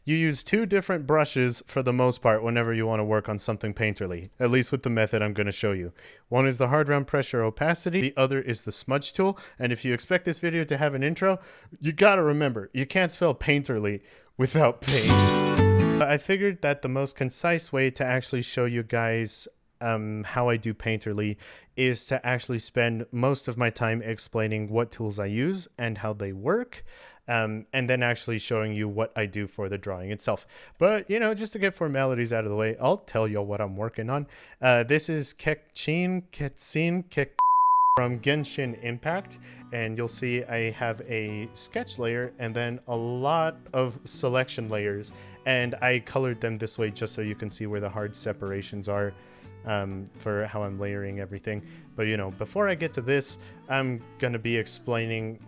You use two different brushes for the most part whenever you want to work on something painterly, at least with the method I'm going to show you. One is the hard round pressure opacity, the other is the smudge tool, and if you expect this video to have an intro, you gotta remember, you can't spell painterly without paint. I figured that the most concise way to actually show you guys how I do painterly is to actually spend most of my time explaining what tools I use and how they work, and then actually showing you what I do for the drawing itself. But, you know, just to get formalities out of the way, I'll tell you what I'm working on. This is Ketsin from Genshin Impact, and you'll see I have a sketch layer and then a lot of selection layers, and I colored them this way just so you can see where the hard separations are. For how I'm layering everything. But you know, before I get to this, I'm gonna be explaining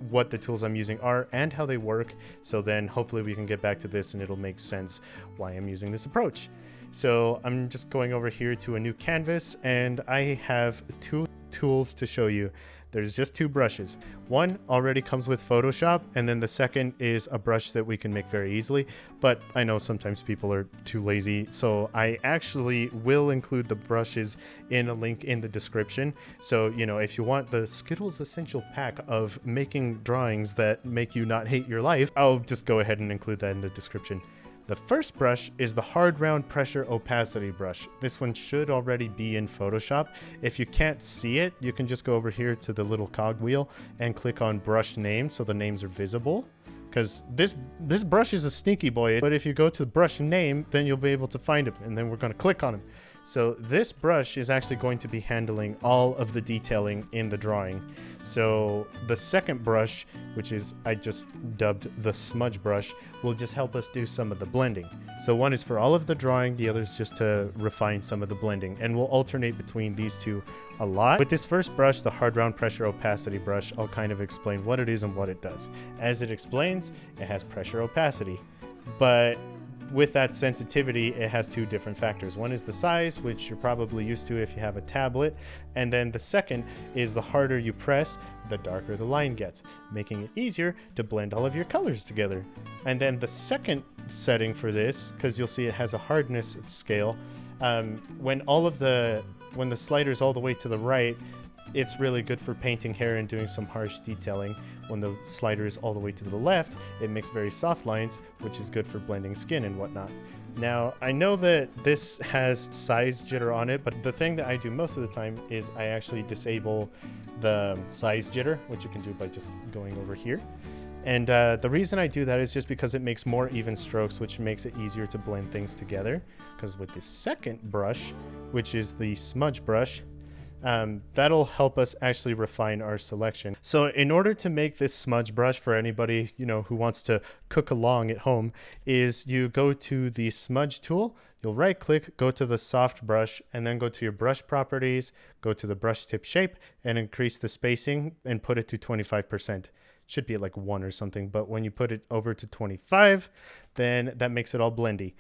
what the tools I'm using are and how they work, so then hopefully we can get back to this and it'll make sense why I'm using this approach. So I'm just going over here to a new canvas, and I have two tools to show you. There's just two brushes. One already comes with Photoshop, and then the second is a brush that we can make very easily, but I know sometimes people are too lazy, so I actually will include the brushes in a link in the description. So, you know, if you want the Skittles Essential Pack of making drawings that make you not hate your life, I'll just go ahead and include that in the description. The first brush is the hard round pressure opacity brush. This one should already be in Photoshop. If you can't see it, you can just go over here to the little cog wheel and click on brush name so the names are visible. Because this brush is a sneaky boy, but if you go to brush name, then you'll be able to find him, and then we're going to click on him. So this brush is actually going to be handling all of the detailing in the drawing. So the second brush, which is I just dubbed the smudge brush, will just help us do some of the blending. So one is for all of the drawing, the other is just to refine some of the blending, and we'll alternate between these two a lot. With this first brush, the hard round pressure opacity brush, I'll kind of explain what it is and what it does. As it explains, it has pressure opacity, but with that sensitivity, it has two different factors. One is the size, which you're probably used to if you have a tablet, and then the second is the harder you press, the darker the line gets, making it easier to blend all of your colors together. And then the second setting for this, because you'll see it has a hardness scale, when the slider's all the way to the right, it's really good for painting hair and doing some harsh detailing. When the slider is all the way to the left, it makes very soft lines, which is good for blending skin and whatnot. Now, I know that this has size jitter on it, but the thing that I do most of the time is I actually disable the size jitter, which you can do by just going over here. And the reason I do that is just because it makes more even strokes, which makes it easier to blend things together. Because with the second brush, which is the smudge brush, that'll help us actually refine our selection. So in order to make this smudge brush for anybody, you know, who wants to cook along at home, is you go to the smudge tool, you'll right click, go to the soft brush, and then go to your brush properties, go to the brush tip shape, and increase the spacing and put it to 25%. Should be at like 1 or something, but when you put it over to 25, then that makes it all blendy.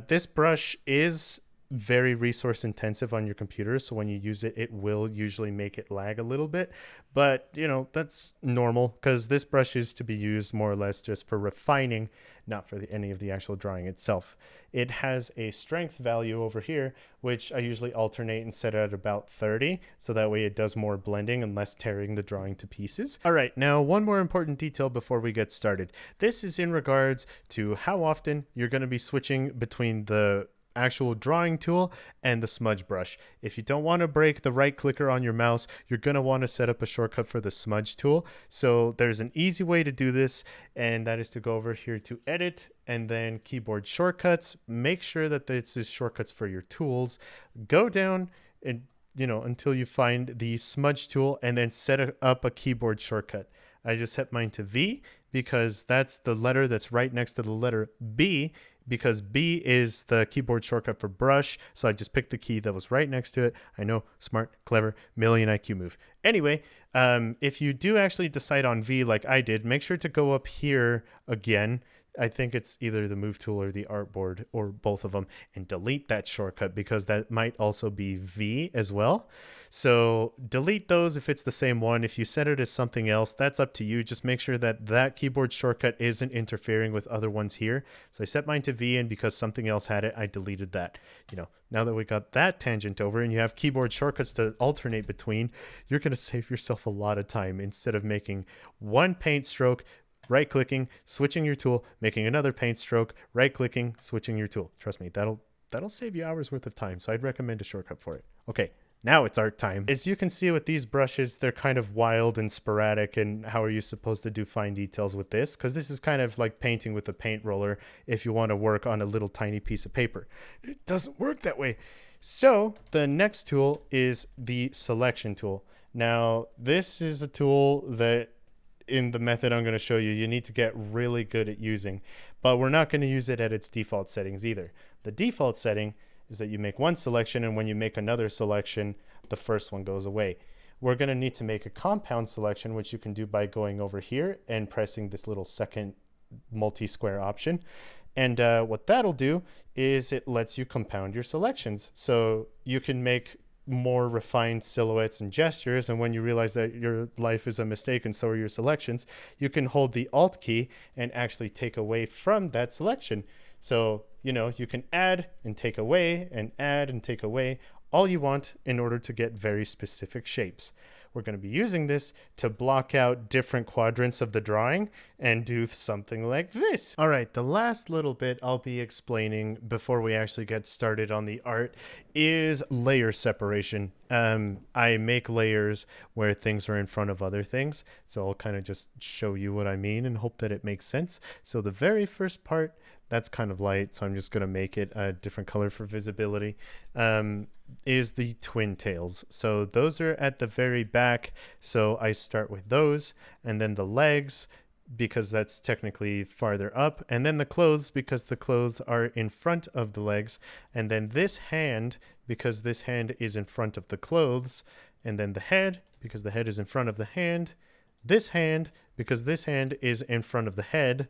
This brush is very resource intensive on your computer, so when you use it, it will usually make it lag a little bit, but you know, that's normal because this brush is to be used more or less just for refining, not for any of the actual drawing itself. It has a strength value over here, which I usually alternate and set at about 30, so that way it does more blending and less tearing the drawing to pieces. All right, now one more important detail before we get started. This is in regards to how often you're going to be switching between the actual drawing tool and the smudge brush. If you don't want to break the right clicker on your mouse, you're going to want to set up a shortcut for the smudge tool. So there's an easy way to do this, and that is to go over here to edit and then keyboard shortcuts. Make sure that this is shortcuts for your tools. Go down and, you know, until you find the smudge tool, and then set up a keyboard shortcut. I just set mine to V because that's the letter that's right next to the letter B, because B is the keyboard shortcut for brush. So I just picked the key that was right next to it. I know, smart, clever, million IQ move. Anyway, if you do actually decide on V like I did, make sure to go up here again I think it's either the move tool or the artboard or both of them, and delete that shortcut because that might also be V as well. So delete those if it's the same one. If you set it as something else, that's up to you. Just make sure that that keyboard shortcut isn't interfering with other ones here. So I set mine to V, and because something else had it, I deleted that. Now that we got that tangent over and you have keyboard shortcuts to alternate between, you're going to save yourself a lot of time instead of making one paint stroke, right-clicking, switching your tool, making another paint stroke, right-clicking, switching your tool. Trust me, that'll save you hours worth of time. So I'd recommend a shortcut for it. Okay, now it's art time. As you can see with these brushes, they're kind of wild and sporadic. And how are you supposed to do fine details with this? Because this is kind of like painting with a paint roller if you want to work on a little tiny piece of paper. It doesn't work that way. So the next tool is the selection tool. Now, this is a tool that in the method I'm going to show you, you need to get really good at using, but we're not going to use it at its default settings either. The default setting is that you make one selection, and when you make another selection, the first one goes away. We're going to need to make a compound selection, which you can do by going over here and pressing this little second multi-square option. And what that'll do is it lets you compound your selections. So you can make more refined silhouettes and gestures, and when you realize that your life is a mistake and so are your selections, you can hold the Alt key and actually take away from that selection. So you can add and take away and add and take away all you want in order to get very specific shapes. We're going to be using this to block out different quadrants of the drawing and do something like this. All right, the last little bit I'll be explaining before we actually get started on the art is layer separation. I make layers where things are in front of other things, so I'll kind of just show you what I mean and hope that it makes sense. So the very first part, that's kind of light, so I'm just going to make it a different color for visibility, is the twin tails. So those are at the very back, so I start with those, and then the legs, because that's technically farther up, and then the clothes, because the clothes are in front of the legs, and then this hand, because this hand is in front of the clothes, and then the head, because the head is in front of the hand, this hand, because this hand is in front of the head,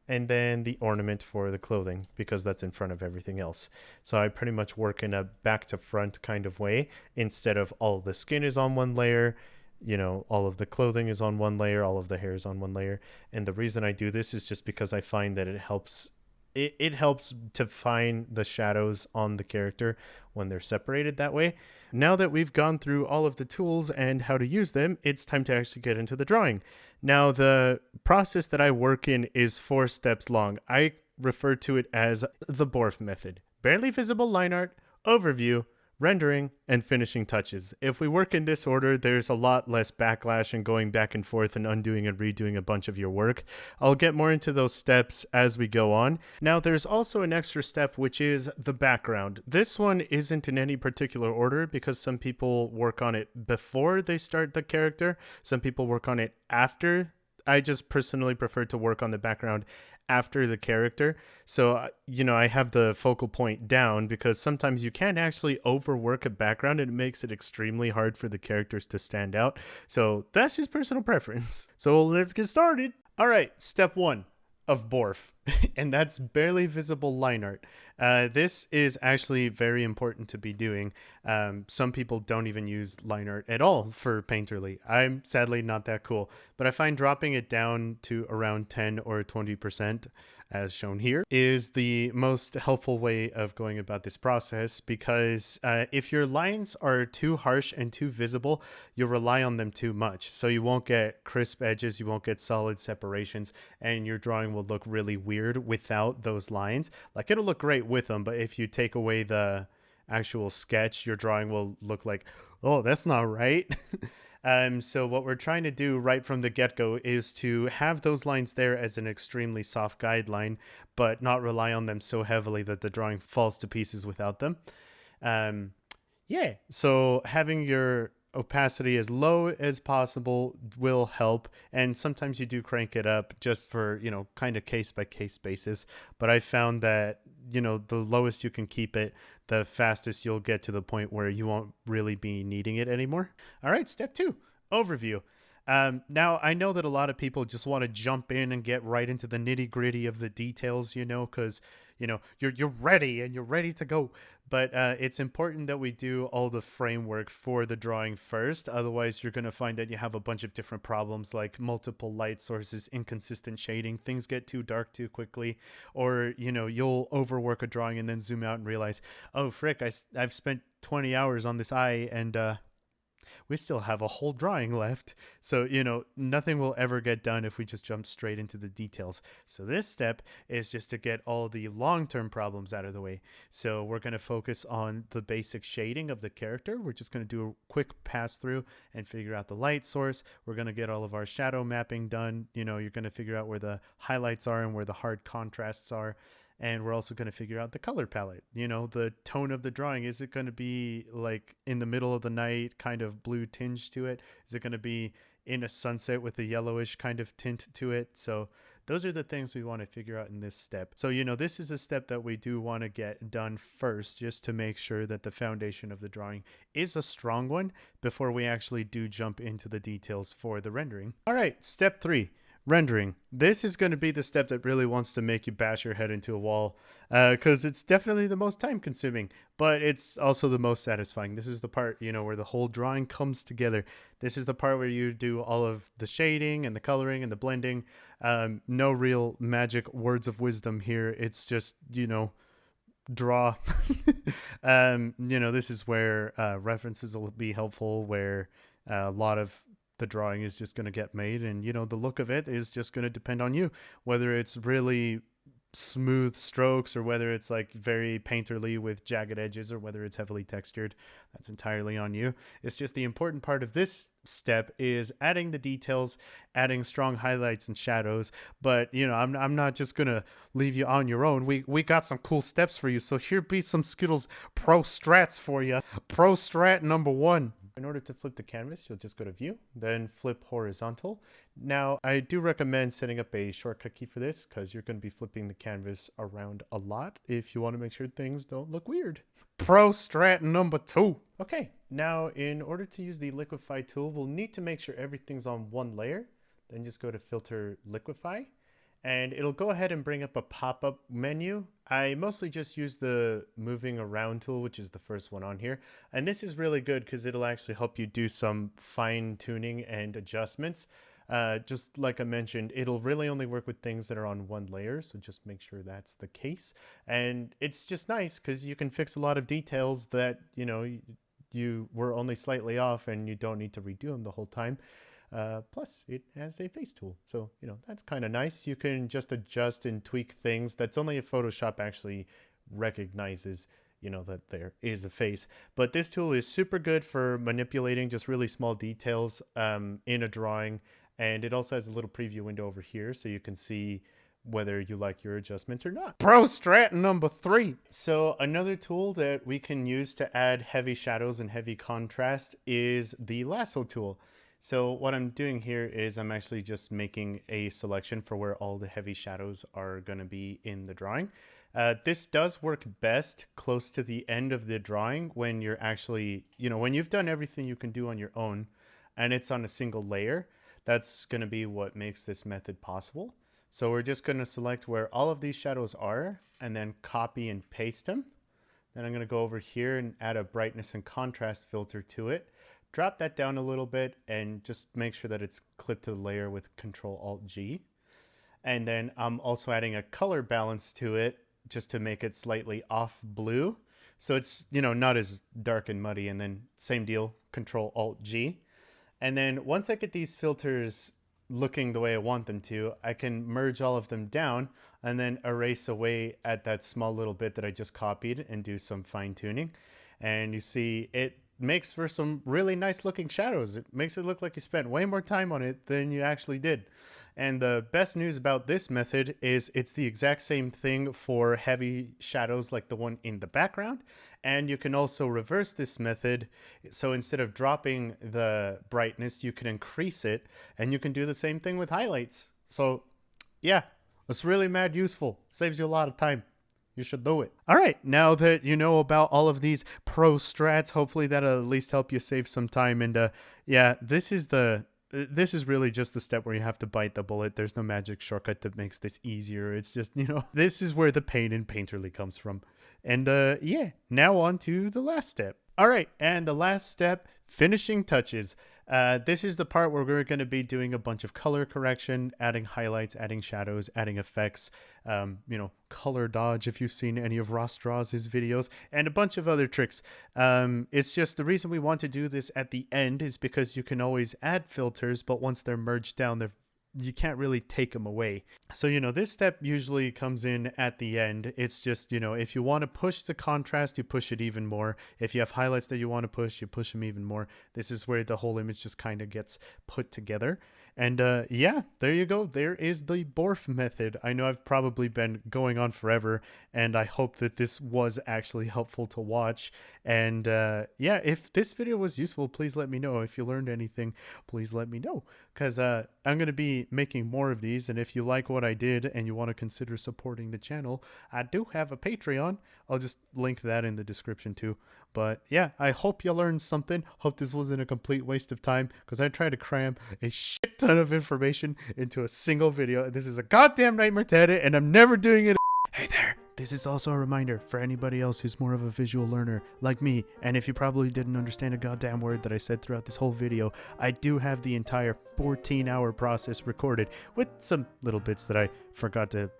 and then the ornament for the clothing, because that's in front of everything else. So I pretty much work in a back to front kind of way. Instead of all the skin is on one layer, all of the clothing is on one layer, all of the hair is on one layer. And the reason I do this is just because I find that it helps to find the shadows on the character when they're separated that way. Now that we've gone through all of the tools and how to use them, it's time to actually get into the drawing. Now, the process that I work in is 4 steps long. I refer to it as the BORF method: barely visible line art, overview, rendering, and finishing touches. If we work in this order, there's a lot less backlash and going back and forth and undoing and redoing a bunch of your work. I'll get more into those steps as we go on. Now, there's also an extra step, which is the background. This one isn't in any particular order because some people work on it before they start the character. Some people work on it after. I just personally prefer to work on the background after the character. So, I have the focal point down because sometimes you can actually overwork a background and it makes it extremely hard for the characters to stand out. So that's just personal preference. So let's get started. All right, step 1 of BORF, and that's barely visible line art. This is actually very important to be doing. Some people don't even use line art at all for Painterly. I'm sadly not that cool, but I find dropping it down to around 10 or 20%, as shown here, is the most helpful way of going about this process, because if your lines are too harsh and too visible, you'll rely on them too much. So you won't get crisp edges, you won't get solid separations, and your drawing will look really weird without those lines. Like, it'll look great with them, but if you take away the actual sketch, your drawing will look like, oh, that's not right. So what we're trying to do right from the get-go is to have those lines there as an extremely soft guideline, but not rely on them so heavily that the drawing falls to pieces without them. So having your opacity as low as possible will help, and sometimes you do crank it up just for, kind of case by case basis, but I found that the lowest you can keep it, the fastest you'll get to the point where you won't really be needing it anymore. All right, step 2, overview. Now I know that a lot of people just want to jump in and get right into the nitty gritty of the details, because you're ready and you're ready to go. But it's important that we do all the framework for the drawing first. Otherwise, you're gonna find that you have a bunch of different problems like multiple light sources, inconsistent shading, things get too dark too quickly, or you'll overwork a drawing and then zoom out and realize, oh frick, I've spent 20 hours on this eye and we still have a whole drawing left. So, nothing will ever get done if we just jump straight into the details. So this step is just to get all the long-term problems out of the way. So we're going to focus on the basic shading of the character. We're just going to do a quick pass through and figure out the light source. We're going to get all of our shadow mapping done. You're going to figure out where the highlights are and where the hard contrasts are. And we're also going to figure out the color palette, the tone of the drawing. Is it going to be like in the middle of the night, kind of blue tinge to it? Is it going to be in a sunset with a yellowish kind of tint to it? So those are the things we want to figure out in this step. So, this is a step that we do want to get done first, just to make sure that the foundation of the drawing is a strong one before we actually do jump into the details for the rendering. All right, step 3. Rendering. This is going to be the step that really wants to make you bash your head into a wall, because it's definitely the most time consuming, but it's also the most satisfying. This is the part, where the whole drawing comes together. This is the part where you do all of the shading and the coloring and the blending. No real magic words of wisdom here. It's just, draw. This is where references will be helpful, where a lot of the drawing is just going to get made, and the look of it is just going to depend on you, whether it's really smooth strokes or whether it's like very painterly with jagged edges or whether it's heavily textured. That's entirely on you. It's just the important part of this step is adding the details, adding strong highlights and shadows. But I'm not just gonna leave you on your own. We got some cool steps for you, so here be some Skittles pro strats for you. Pro strat number 1. In order to flip the canvas, you'll just go to View, then flip horizontal. Now, I do recommend setting up a shortcut key for this because you're going to be flipping the canvas around a lot if you want to make sure things don't look weird. Pro strat number 2. Okay, now in order to use the liquify tool, we'll need to make sure everything's on one layer. Then just go to Filter, Liquify, and it'll go ahead and bring up a pop-up menu. I mostly just use the moving around tool, which is the first one on here. And this is really good because it'll actually help you do some fine tuning and adjustments. Just like I mentioned, it'll really only work with things that are on one layer. So just make sure that's the case. And it's just nice because you can fix a lot of details that, you were only slightly off and you don't need to redo them the whole time. Plus, it has a face tool. So, that's kind of nice. You can just adjust and tweak things. That's only if Photoshop actually recognizes, that there is a face. But this tool is super good for manipulating just really small details in a drawing. And it also has a little preview window over here so you can see whether you like your adjustments or not. Pro strat number 3. So another tool that we can use to add heavy shadows and heavy contrast is the lasso tool. So what I'm doing here is I'm actually just making a selection for where all the heavy shadows are going to be in the drawing. This does work best close to the end of the drawing when you're actually, when you've done everything you can do on your own and it's on a single layer. That's going to be what makes this method possible. So we're just going to select where all of these shadows are and then copy and paste them. Then I'm going to go over here and add a brightness and contrast filter to it. Drop that down a little bit and just make sure that it's clipped to the layer with Control-Alt-G. And then I'm also adding a color balance to it just to make it slightly off blue. So it's, not as dark and muddy. And then same deal, Control-Alt-G. And then once I get these filters looking the way I want them to, I can merge all of them down and then erase away at that small little bit that I just copied and do some fine tuning. And you see it makes for some really nice looking shadows. It makes it look like you spent way more time on it than you actually did. And the best news about this method is it's the exact same thing for heavy shadows like the one in the background. And you can also reverse this method. So instead of dropping the brightness, you can increase it, and you can do the same thing with highlights. So yeah, it's really mad useful. Saves you a lot of time. You should do it. All right, now that you know about all of these pro strats, hopefully that'll at least help you save some time. And yeah, this is the this is really just the step where you have to bite the bullet. There's no magic shortcut that makes this easier. It's just, this is where the pain in Painterly comes from. And yeah, now on to the last step. All right, and the last step, finishing touches. This is the part where we're going to be doing a bunch of color correction, adding highlights, adding shadows, adding effects, color dodge if you've seen any of Ross Draws' videos, and a bunch of other tricks. It's just the reason we want to do this at the end is because you can always add filters, but once they're merged down, you can't really take them away. So, this step usually comes in at the end. It's just, if you want to push the contrast, you push it even more. If you have highlights that you want to push, you push them even more. This is where the whole image just kind of gets put together. And yeah, there you go. There is the Borf method. I know I've probably been going on forever, and I hope that this was actually helpful to watch. And yeah, if this video was useful, please let me know. If you learned anything, please let me know, because I'm going to be making more of these. And if you like what I did and you want to consider supporting the channel, I do have a Patreon. I'll just link that in the description too. But yeah, I hope you learned something. Hope this wasn't a complete waste of time, because I tried to cram a shit ton of information into a single video. This is a goddamn nightmare to edit, and I'm never doing it. Hey there. This is also a reminder for anybody else who's more of a visual learner like me, and if you probably didn't understand a goddamn word that I said throughout this whole video, I do have the entire 14-hour process recorded with some little bits that I forgot to,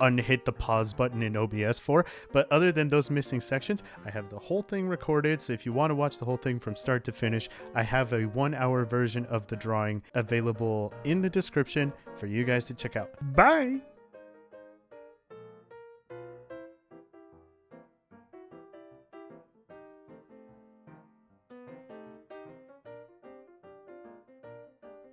unhit the pause button in OBS for. But other than those missing sections, I have the whole thing recorded. So if you want to watch the whole thing from start to finish, I have a 1-hour version of the drawing available in the description for you guys to check out. Bye!